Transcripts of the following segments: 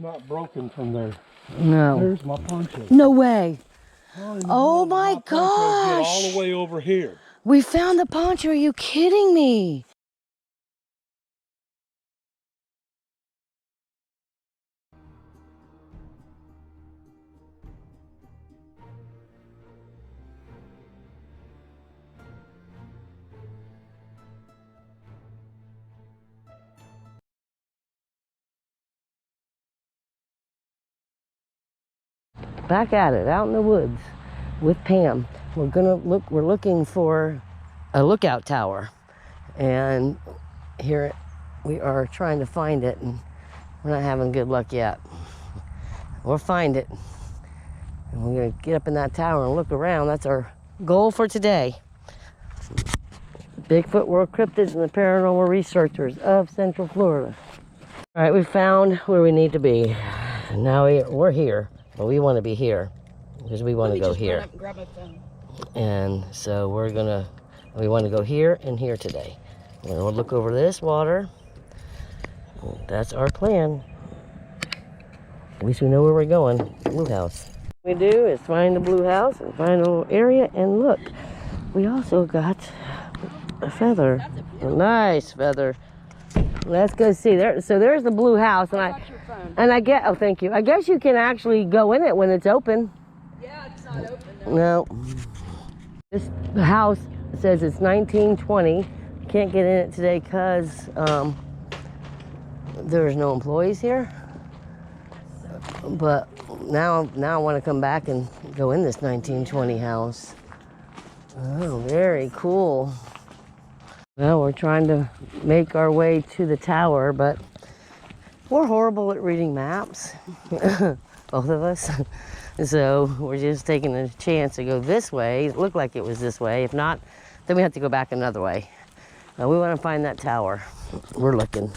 not broken from there. No. There's my poncho. No way. Oh my poncho get all gosh. the way over here. We found the poncho. Are you kidding me? Back at it, out in the woods with Pam. We're looking for a lookout tower. And here we are trying to find it, and we're not having good luck yet. We'll find it. And we're gonna get up in that tower and look around. That's our goal for today. Bigfoot World Cryptids and the Paranormal Researchers of Central Florida. All right, we found where we need to be. Now we're here. Well, we want to be here because we want to go here. Grab my phone. And so we want to go here and here today. We're going to look over this water. That's our plan. At least we know where we're going. Blue house. What we do is find the blue house and find a little area and look. We also got a feather. A nice feather. Let's go see there. So there's the blue house, and I get. Oh, thank you. I guess you can actually go in it when it's open. Yeah, it's not open. No. This house says it's 1920. Can't get in it today because there's no employees here. But now I want to come back and go in this 1920 house. Oh, very cool. Well, we're trying to make our way to the tower, but we're horrible at reading maps, both of us. So we're just taking a chance to go this way. It looked like it was this way. If not, then we have to go back another way. We want to find that tower. We're looking.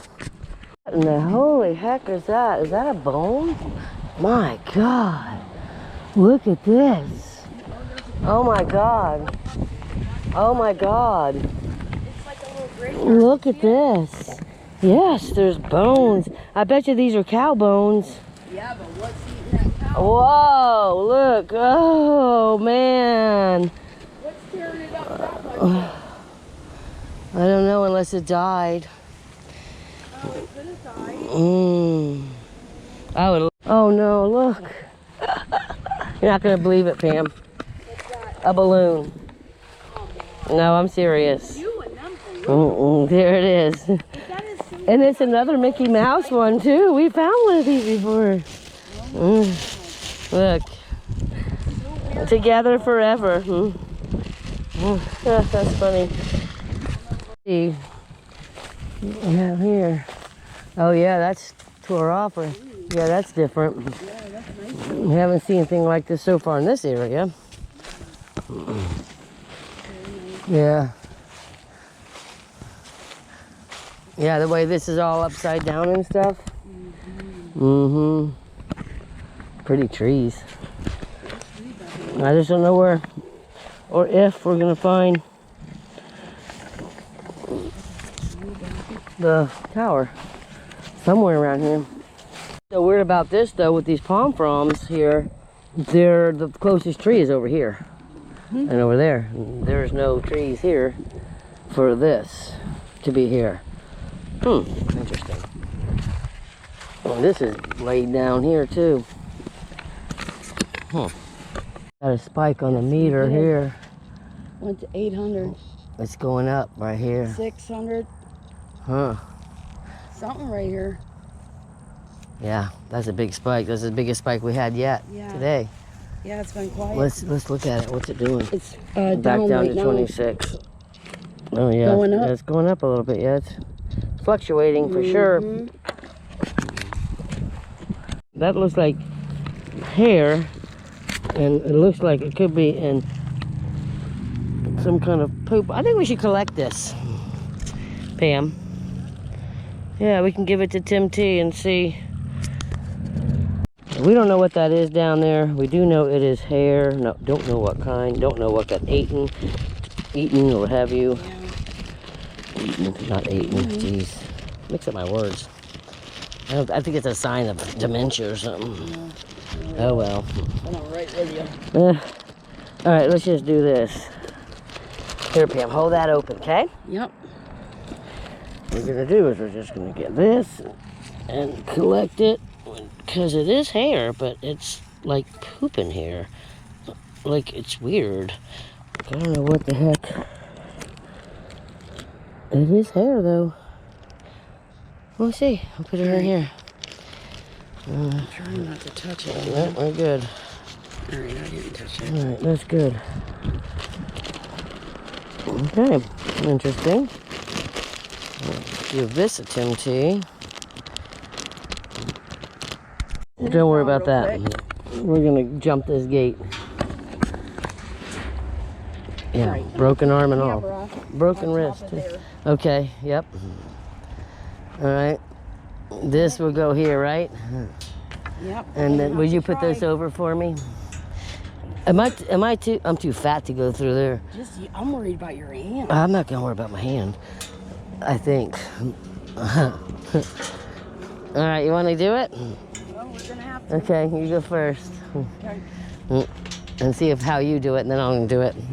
What in the holy heck is that? Is that a bone? My God. Look at this. Oh my God. Oh my God. It's like a little graveyard. Look at this. Yes, there's bones. I bet you these are cow bones. Yeah, but what's eating that cow? Whoa, look. Oh, man. What's tearing it up that much? I don't know unless it died. Oh, it could have died. Oh, no, look. You're not going to believe it, Pam. What's that? A balloon. No, I'm serious. You and them things. There it is. That is so And it's another Mickey Mouse one, too. We found one of these before. Look. Together forever. That's funny. See, what we have here. Oh, yeah, that's tore off. Yeah, that's different. Yeah, that's nice. We haven't seen anything like this so far in this area. Yeah. Yeah, the way this is all upside down and stuff. Pretty trees. I just don't know where or if we're gonna find the tower. Somewhere around here. So weird about this though, with these palm fronds here, the closest tree is over here. And over there. There's no trees here for this to be here. Interesting. Well, this is laid down here too. Got a spike on the meter here. Went to 800. It's going up right here. 600. Huh. Something right here. Yeah, that's a big spike. That's the biggest spike we had yet today. Yeah, it's been quiet. Let's look at it. What's it doing? It's Back down right to now. 26. Oh yeah, Going up? Yeah, it's going up a little bit. Yeah, it's fluctuating for sure. That looks like hair, and it looks like it could be in some kind of poop. I think we should collect this, Pam. Yeah, we can give it to Tim T and see. We don't know what that is down there. We do know it is hair. No, don't know what kind. Don't know what got eaten or what have you. Eaten, not eaten. Jeez, mix up my words. I think it's a sign of dementia or something. Oh well. And I'm right with you. All right, let's just do this. Here, Pam, hold that open, okay? Yep. What we're gonna do is we're just gonna get this and collect it, because it is hair, but it's like pooping hair. Like, it's weird. I don't know what the heck. It is hair, though. Let's see. I'll put it right here. I'm trying not to touch it. Yeah, we're good. All right, I didn't touch it. All right, that's good. Okay, interesting. Let's give this a Tim T. Don't worry about that. We're gonna jump this gate. Yeah, Right. broken arm and all. Camera Broken on top wrist. of there. Okay, yep. All right. This will go here, right? Yep. And then have will to you put this try. over for me? I'm too fat to go through there. I'm worried about your hand. I'm not gonna worry about my hand, I think. All right, you wanna do it? Well, we're gonna have to. Okay, you go first. Okay. And see how you do it, and then I'll do it. Well,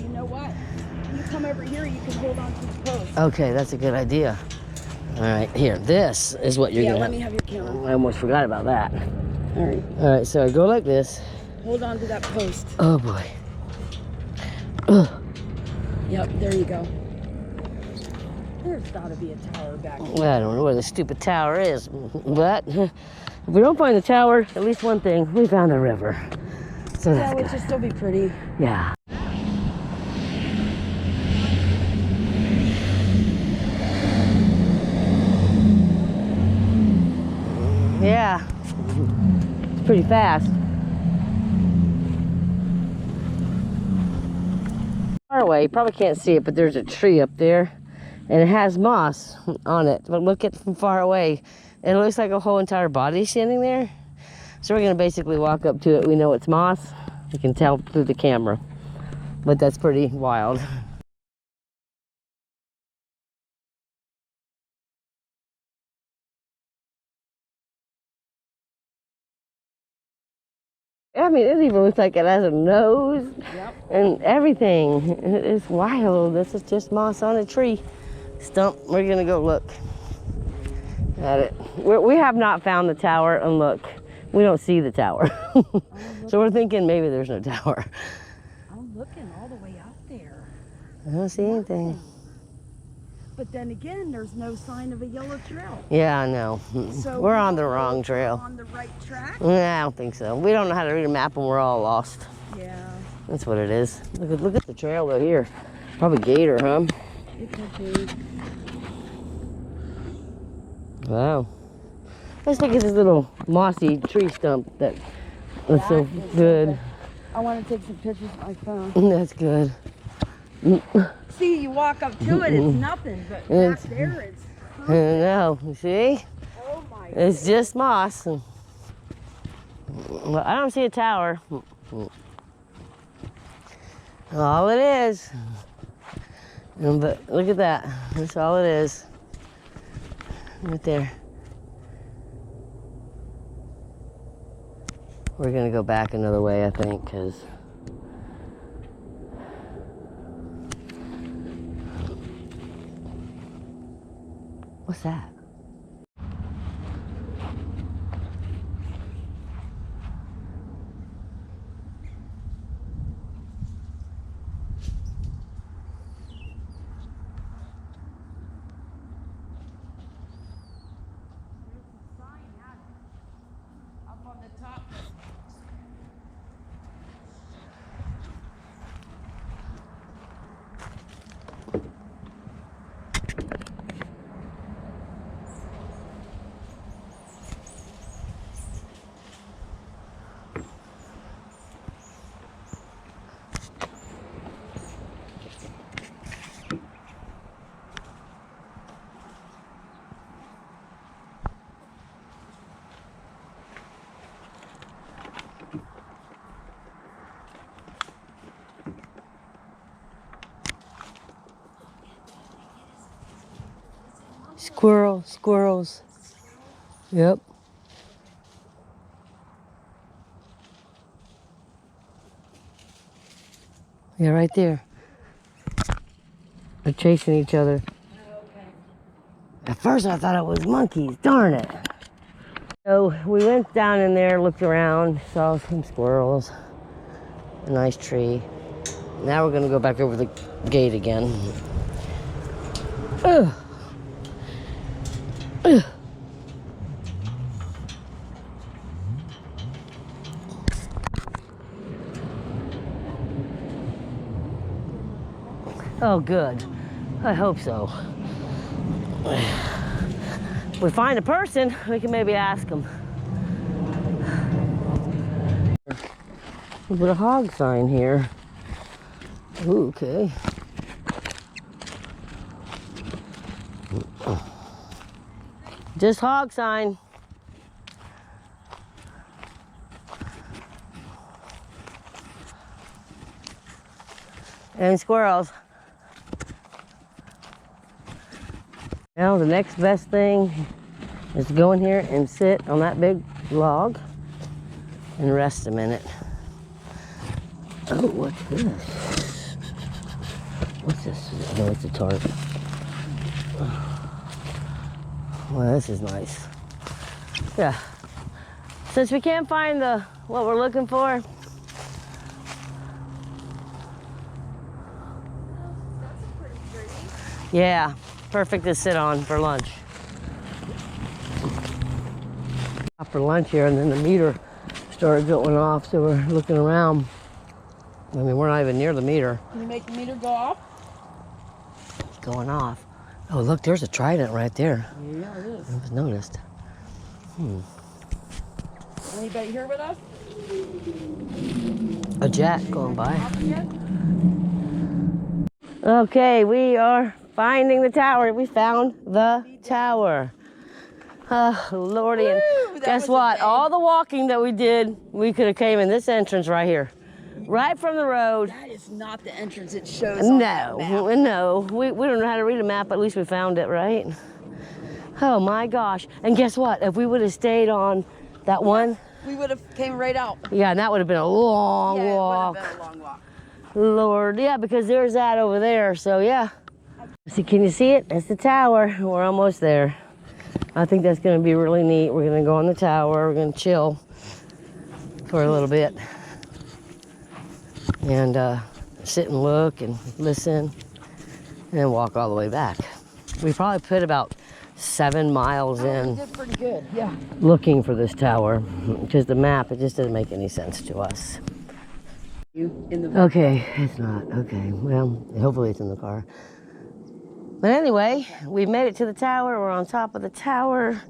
you know what? You come over here, you can hold on to the post. Okay, that's a good idea. All right, here, this is what you're Yeah, gonna let me have your camera. I almost forgot about that. All right. All right, so I go like this. Hold on to that post. Oh boy. Ugh. Yep, there you go. There's got to be a tower back here. Well, I don't know where the stupid tower is, but if we don't find the tower, at least one thing, we found the river. So Yeah, that's which good. will still be pretty. Yeah. Yeah. It's pretty fast. Far away, you probably can't see it, but there's a tree up there, and it has moss on it. But look at it from far away. It looks like a whole entire body standing there. So we're gonna basically walk up to it. We know it's moss. You can tell through the camera, but that's pretty wild. I mean, it even looks like it has a nose and everything. It's wild. This is just moss on a tree stump. We're gonna go look at it. We have not found the tower, and look, we don't see the tower. So we're thinking maybe there's no tower. I'm looking all the way out there. I don't see anything. But then again, there's no sign of a yellow trail. Yeah, I know. So We're we on the don't know wrong if we're trail. On the right track? I don't think so. We don't know how to read a map, and we're all lost. Yeah, That's what it is. Look at the trail though here. Probably gator, huh? it could be. Wow. Let's look at this little mossy tree stump that's so That is good. something. I want to take some pictures with my phone. That's good. See, you walk up to it, it's nothing, but back It's- there, it's I know. You see? oh my. It's just moss. Well, I don't see a tower. All it is. But look at that. That's all it is. Right there. We're gonna go back another way, I think, because what's that? Up on the top. Squirrels. Yep. Yeah, right there. They're chasing each other. At first I thought it was monkeys, darn it. So we went down in there, looked around, saw some squirrels, a nice tree. Now we're gonna go back over the gate again. Ugh. Ugh. Oh, good. I hope so. If we find a person, we can maybe ask them. We'll put a hog sign here. Ooh, okay. Just hog sign. And squirrels. Now the next best thing is to go in here and sit on that big log and rest a minute. Oh, what's this? What's this? Oh, it's a tarp. Well, this is nice. Yeah. Since we can't find what we're looking for, yeah, perfect to sit on for lunch. For lunch here, and then the meter started going off, so we're looking around. I mean, we're not even near the meter. Can you make the meter go off? It's going off. Oh, look, there's a trident right there. Yeah, it is. I was noticed. Anybody here with us? A jack going by. Okay, we are finding the tower. We found the tower. Oh, Lordy. And guess what? All the walking that we did, we could have came in this entrance right here. Right from the road. That is not the entrance it shows on that map. No. We don't know how to read a map, but at least we found it, right? Oh my gosh. And guess what? If we would have stayed on that one. We would have came right out. Yeah, and that would have been a long walk. Yeah, it would have been a long walk. Lord, yeah, because there's that over there, so yeah. See, can you see it? That's the tower. We're almost there. I think that's gonna be really neat. We're gonna go on the tower, we're gonna chill for a little bit. And sit and look and listen and then walk all the way back. We probably put about 7 miles in. We did pretty good, yeah. Looking for this tower, because the map, it just doesn't make any sense to us. Okay, it's not. Okay, well, hopefully it's in the car. But anyway, we made it to the tower. We're on top of the tower.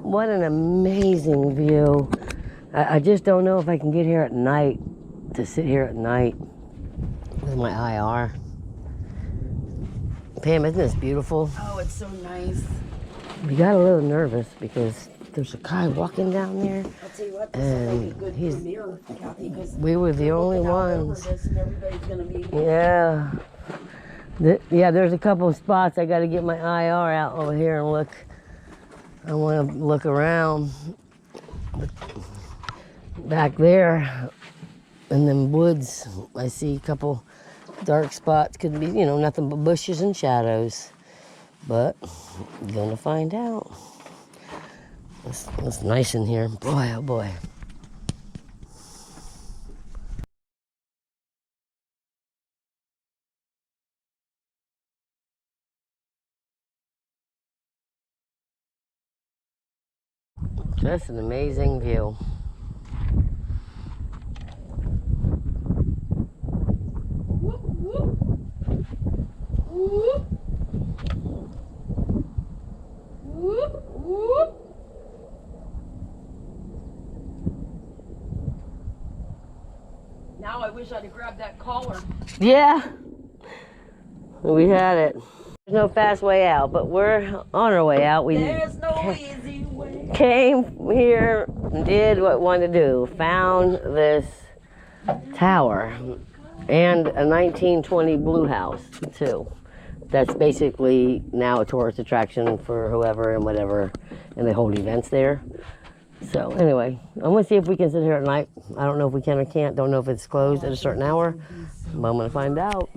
What an amazing view. I just don't know if I can get here at night, to sit here at night with my IR. Pam, isn't this beautiful? Oh, it's so nice. We got a little nervous because there's a guy walking down there. I'll tell you what, this is like a good he's- premiere, Kathy, because We were the only looking out over ones. this and everybody's gonna be. Yeah. Yeah, there's a couple of spots I got to get my IR out over here and look. I want to look around. Back there in them woods, I see a couple dark spots. Could be, nothing but bushes and shadows. But you're gonna find out. It's nice in here. Boy, oh boy. Just an amazing view. Whoop, whoop. Whoop. Whoop, whoop. Now I wish I'd have grabbed that collar. Yeah, we had it. There's no fast way out, but we're on our way out. We There's no easy way. came here and did what we wanted to do. Found this tower and a 1920 blue house too. that's basically now a tourist attraction for whoever and whatever, and they hold events there. So anyway, I'm gonna see if we can sit here at night. I don't know if we can or can't. Don't know if it's closed at a certain hour, but I'm gonna find out.